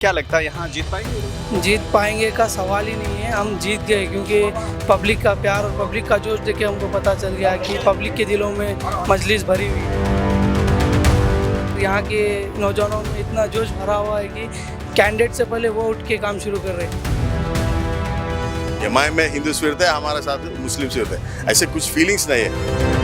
क्या लगता है यहाँ जीत पाएंगे? जीत पाएंगे का सवाल ही नहीं है। हम जीत गए क्योंकि पब्लिक का प्यार और पब्लिक का जोश देख के हमको पता चल गया कि पब्लिक के दिलों में मजलिस भरी हुई है। यहाँ के नौजवानों में इतना जोश भरा हुआ है कि कैंडिडेट से पहले वो उठ के काम शुरू कर रहे हैं। एमआईएम में हिंदू फिरते हैं, हमारे साथ मुस्लिम फिरते हैं, ऐसे कुछ फीलिंग्स नहीं है।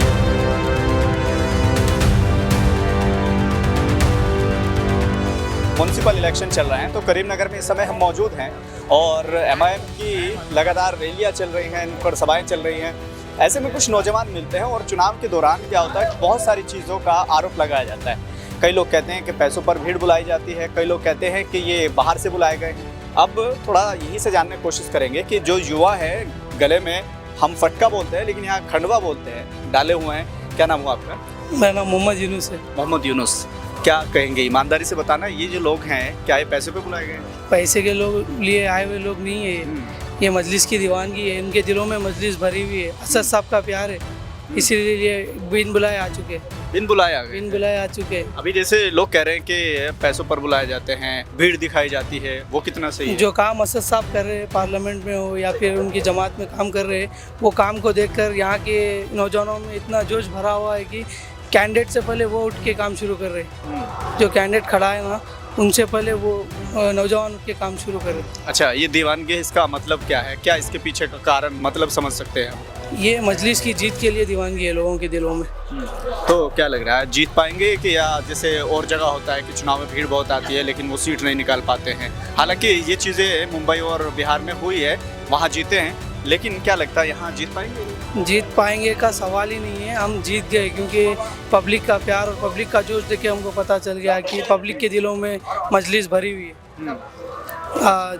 म्युनिसिपल इलेक्शन चल रहे हैं तो करीमनगर में इस समय हम मौजूद हैं और एमआईएम की लगातार रैलियां चल रही हैं, इन पर सभाएं चल रही हैं। ऐसे में कुछ नौजवान मिलते हैं और चुनाव के दौरान क्या होता है, बहुत सारी चीज़ों का आरोप लगाया जाता है। कई लोग कहते हैं कि पैसों पर भीड़ बुलाई जाती है, कई लोग कहते हैं कि ये बाहर से बुलाए गए हैं। अब थोड़ा यहीं से जानने की कोशिश करेंगे कि जो युवा है गले में हम फटका बोलते हैं लेकिन यहाँ खंडवा बोलते हैं, डाले हुए हैं। क्या नाम हुआ आपका? मेरा नाम मोहम्मद यूनुस है। मोहम्मद यूनुस, क्या कहेंगे ईमानदारी से बताना, ये जो लोग हैं क्या ये पैसे पे बुलाए गए हैं? पैसे के लोग लिए आए हुए लोग नहीं है ये मजलिस की दीवानगी है। इनके दिलों में मजलिस भरी हुई है, असद साहब का प्यार है, इसीलिए ये बिन बुलाए आ चुके हैं। बिन बुलाए आ गए? बिन बुलाए आ चुके हैं। अभी जैसे लोग कह रहे हैं कि पैसों पर बुलाए जाते हैं, भीड़ दिखाई जाती है, वो कितना सही है? जो काम असद साहब कर रहे हैं पार्लियामेंट में हो या फिर उनकी जमात में काम कर रहे हैं, वो काम को देखकर यहाँ के नौजवानों में इतना जोश भरा हुआ है कि कैंडिडेट से पहले वो उठ के काम शुरू कर रहे हैं। जो कैंडिडेट खड़ा है ना, उनसे पहले वो नौजवान उठ के काम शुरू कर रहे हैं। अच्छा, ये दीवानगी इसका मतलब क्या है? क्या इसके पीछे का कारण मतलब समझ सकते हैं हम? ये मजलिस की जीत के लिए दीवानगी है लोगों के दिलों में। तो क्या लग रहा है, जीत पाएंगे कि या जैसे और जगह होता है कि चुनाव में भीड़ बहुत आती है लेकिन वो सीट नहीं निकाल पाते हैं? हालांकि ये चीज़ें मुंबई और बिहार में हुई है, वहाँ जीते हैं, लेकिन क्या लगता है यहाँ जीत पाएंगे? जीत पाएंगे का सवाल ही नहीं है। हम जीत गए क्योंकि पब्लिक का प्यार और पब्लिक का जोश देख के हमको पता चल गया कि पब्लिक के दिलों में मजलिस भरी हुई है।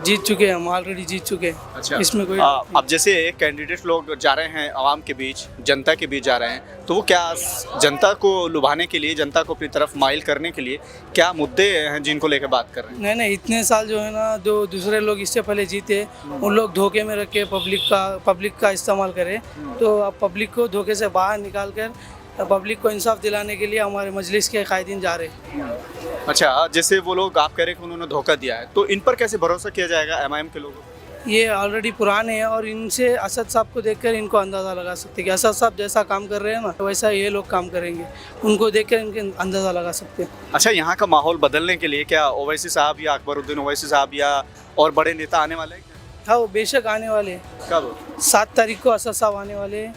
जीत चुके हैं, हम ऑलरेडी जीत चुके हैं। अच्छा, इसमें कोई अब जैसे कैंडिडेट लोग जा रहे हैं आवाम के बीच, जनता के बीच जा रहे हैं, तो वो क्या जनता को लुभाने के लिए, जनता को अपनी तरफ माइल करने के लिए क्या मुद्दे हैं जिनको लेकर बात कर रहे हैं? नहीं, इतने साल जो है ना, जो दूसरे लोग इससे पहले जीते उन लोग धोखे में रख के पब्लिक का इस्तेमाल करें, तो अब पब्लिक को धोखे से बाहर निकाल कर पब्लिक को इंसाफ दिलाने के लिए हमारे मजलिस के कायदीन जा रहे हैं। अच्छा, जैसे वो लोग आप कह रहे हैं कि उन्होंने धोखा दिया है, तो इन पर कैसे भरोसा किया जाएगा एमआईएम के लोगों को? ये ऑलरेडी पुराने हैं और इनसे असद साहब को देखकर इनको अंदाज़ा लगा सकते हैं कि असद साहब जैसा काम कर रहे हैं ना, वैसा ये लोग काम करेंगे। उनको देखकर इनके अंदाज़ा लगा सकते हैं। अच्छा, यहाँ का माहौल बदलने के लिए क्या ओवैसी साहब या अकबरुद्दीन ओवैसी साहब या और बड़े नेता आने वाले हैं? हाँ, वो बेशक आने वाले हैं। कब? 7 तारीख को असद साहब आने वाले हैं,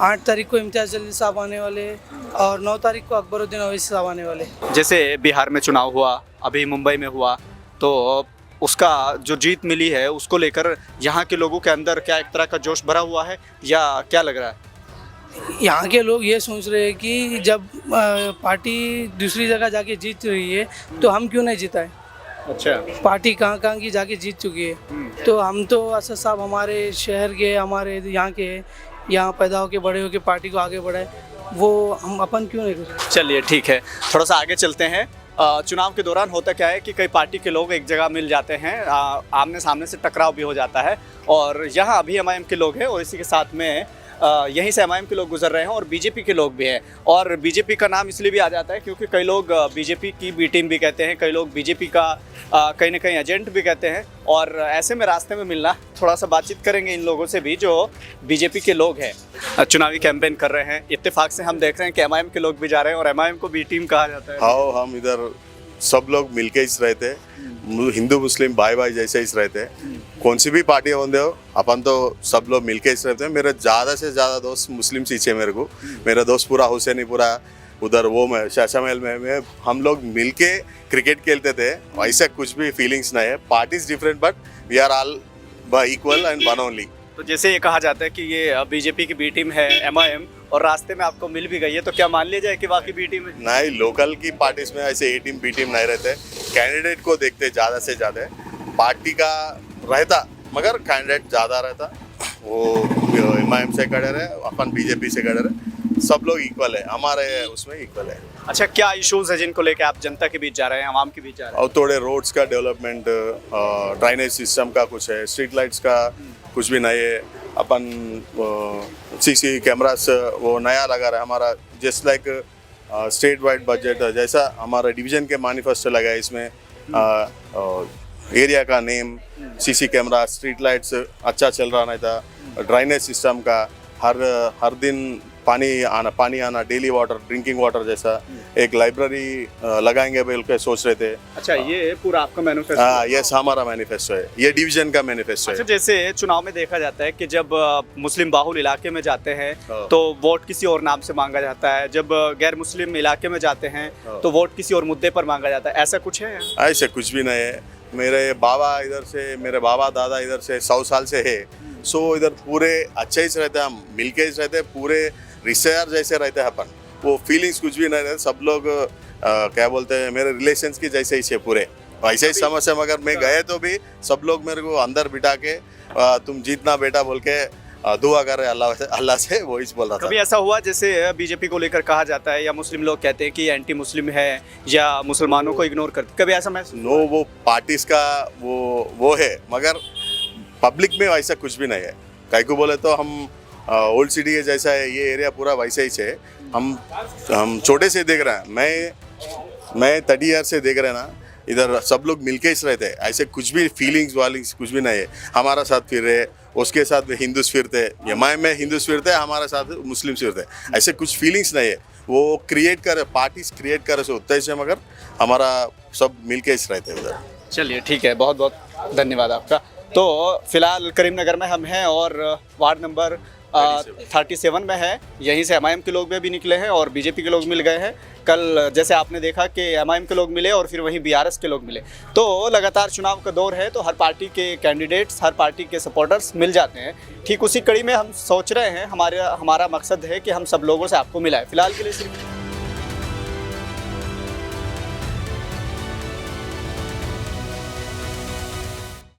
8 तारीख को इम्तियाज़ जलील साहब आने वाले और 9 तारीख को अकबरुद्दीन ओवैसी साहब आने वाले। जैसे बिहार में चुनाव हुआ, अभी मुंबई में हुआ, तो उसका जो जीत मिली है उसको लेकर यहाँ के लोगों के अंदर क्या एक तरह का जोश भरा हुआ है या क्या लग रहा है? यहाँ के लोग ये सोच रहे हैं कि जब पार्टी दूसरी जगह जाके जीत रही है तो हम क्यों नहीं जिताएं। अच्छा, पार्टी कहाँ की जाके जीत चुकी है, तो हम तो असद साहब हमारे शहर के, हमारे यहाँ के, यहाँ पैदा होके बड़े होके पार्टी को आगे बढ़ाए, वो हम अपन क्यों नहीं करें। चलिए ठीक है, थोड़ा सा आगे चलते हैं। चुनाव के दौरान होता क्या है कि कई पार्टी के लोग एक जगह मिल जाते हैं, आमने सामने से टकराव भी हो जाता है, और यहाँ अभी एमआईएम के लोग हैं और इसी के साथ में यहीं से एमआईएम के लोग गुजर रहे हैं और बीजेपी के लोग भी हैं। और बीजेपी का नाम इसलिए भी आ जाता है क्योंकि कई लोग बीजेपी की बी टीम भी कहते हैं, कई लोग बीजेपी का कहीं ना कहीं एजेंट भी कहते हैं। और ऐसे में रास्ते में मिलना, थोड़ा सा बातचीत करेंगे इन लोगों से भी जो बीजेपी के लोग हैं, चुनावी कैंपेन कर रहे हैं। इत्तेफाक से हम देख रहे हैं कि एमआईएम के लोग भी जा रहे हैं और एमआईएम को बी टीम कहा जाता है। हाँ, हम इधर सब लोग मिलके इस रहते हैं, हिंदू मुस्लिम भाई भाई जैसे इस रहते हैं। कौन सी भी पार्टी होंगे हो, अपन तो सब लोग मिलके इस रहते हैं। मेरे ज़्यादा से ज़्यादा दोस्त मुस्लिम सीचे मेरे को, मेरा दोस्त पूरा हुसैनीपुरा उधर वो में शाशामहल में हम लोग मिलके क्रिकेट खेलते थे। ऐसा कुछ भी फीलिंग्स नहीं है। Parties different but we are all equal and one only. तो जैसे ये कहा जाता है कि ये बीजेपी की बी टीम है एमआईएम, और रास्ते में आपको मिल भी गई है, तो क्या मान लिया जाए कि बाकी बी टीम है? नहीं, लोकल की पार्टीज में ऐसे ए टीम बी टीम नहीं रहते। कैंडिडेट को देखते ज़्यादा से ज़्यादा, पार्टी का रहता मगर कैंडिडेट ज़्यादा रहता। वो एमआईएम से खड़े रहे, अपन बीजेपी से खड़े रहे, सब लोग इक्वल है, हमारे उसमें इक्वल है। अच्छा, क्या इश्यूज है जिनको लेके आप जनता के बीच जा रहे हैं, आवाम के बीच जा रहे हैं? और थोड़े रोड्स का डेवलपमेंट, ड्राइनेज सिस्टम का कुछ है, स्ट्रीट लाइट्स का कुछ भी नहीं है। अपन सीसी कैमरास वो नया लगा रहा है हमारा, just like state wide budget जैसा हमारा डिवीजन के मैनिफेस्टो लगा है इसमें। एरिया का name, CC camera, street lights अच्छा चल रहा नहीं था, ड्राइनेज सिस्टम का हर दिन पानी आना, डेली वाटर, ड्रिंकिंग वाटर जैसा, एक लाइब्रेरी लगाएंगे बोल के सोच रहे थे। अच्छा, ये पूरा आपका मैनिफेस्टो? हाँ, ये हमारा मैनिफेस्टो है, ये डिवीजन का मैनिफेस्टो अच्छा, है। जैसे चुनाव में देखा जाता है कि जब मुस्लिम बाहुल इलाके में जाते हैं हाँ। तो वोट किसी और नाम से मांगा जाता है, जब गैर मुस्लिम इलाके में जाते हैं हाँ। तो वोट किसी और मुद्दे पर मांगा जाता है, ऐसा कुछ है? ऐसे कुछ भी नहीं है। मेरे बाबा दादा इधर से 100 साल से है, सो इधर पूरे अच्छे ही से रहते हैं, हम मिलके ही रहते हैं, पूरे रिश्तेदार जैसे रहते हैं अपन, वो फीलिंग्स कुछ भी नहीं रहते। सब लोग क्या बोलते हैं, मेरे रिलेशंस की जैसे ही से पूरे वैसे ही समझ। मगर मैं गए तो भी सब लोग मेरे को अंदर बिठा के तुम जीतना बेटा बोल के दुआ कर रहे अल्लाह से, वो ही बोल रहा था। कभी ऐसा हुआ जैसे बीजेपी को लेकर कहा जाता है या मुस्लिम लोग कहते हैं कि एंटी मुस्लिम है या मुसलमानों को इग्नोर करते, कभी ऐसा महसूस? नो, वो पार्टीज का वो है, मगर पब्लिक में वैसा कुछ भी नहीं है। कहीं को बोले तो हम ओल्ड सिटी के जैसा है, ये एरिया पूरा वैसे ही है। हम छोटे से देख रहे हैं, मैं 30 ईयर से देख रहे हैं ना, इधर सब लोग मिलके ही रहते हैं, ऐसे कुछ भी फीलिंग्स वालिंग्स कुछ भी नहीं है। हमारा साथ फिर रहे, उसके साथ हिंदूस फिरते, एमआईएम में हिंदूस फिरते, हमारे साथ मुस्लिम फिरते, ऐसे कुछ फीलिंग्स नहीं है। वो क्रिएट करे, पार्टीज क्रिएट करे से उतना ही, मगर हमारा सब मिलके ही रहते हैं उधर। चलिए, ठीक है, बहुत बहुत धन्यवाद आपका। तो फिलहाल करीमनगर में हम हैं और वार्ड नंबर 37 में है। यहीं से एमआईएम के लोग भी निकले हैं और बीजेपी के लोग मिल गए हैं। कल जैसे आपने देखा कि एमआईएम के लोग मिले और फिर वहीं बीआरएस के लोग मिले। तो लगातार चुनाव का दौर है, तो हर पार्टी के कैंडिडेट्स, हर पार्टी के सपोर्टर्स मिल जाते हैं। ठीक उसी कड़ी में हम सोच रहे हैं, हमारा मकसद है कि हम सब लोगों से आपको मिलाएं। फिलहाल के लिए सिर्फ